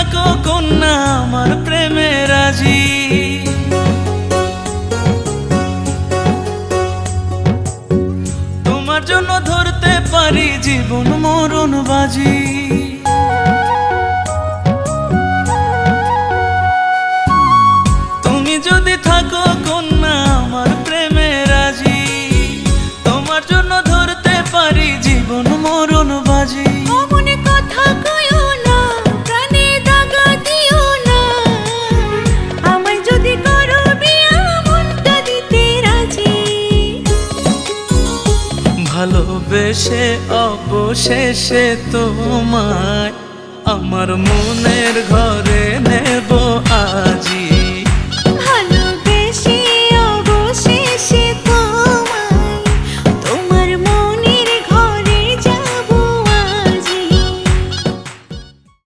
থাকো কন্যা আমার প্রেমে রাজি, তোমার জন্য ধরতে পারি জীবন মরণ বাজি। তুমি যদি থাকো কন্যা আমার প্রেমে রাজি, তোমার জন্য ধরতে পারি জীবন মরণ বাজি। মনে কথা কইও না, প্রাণে দাগা দিও না, আমায় যদি করো বিয়া মনটা দিতে রাজি। ভালোবেসে অবশেষে তোমায় আমার মনের ঘরে নেব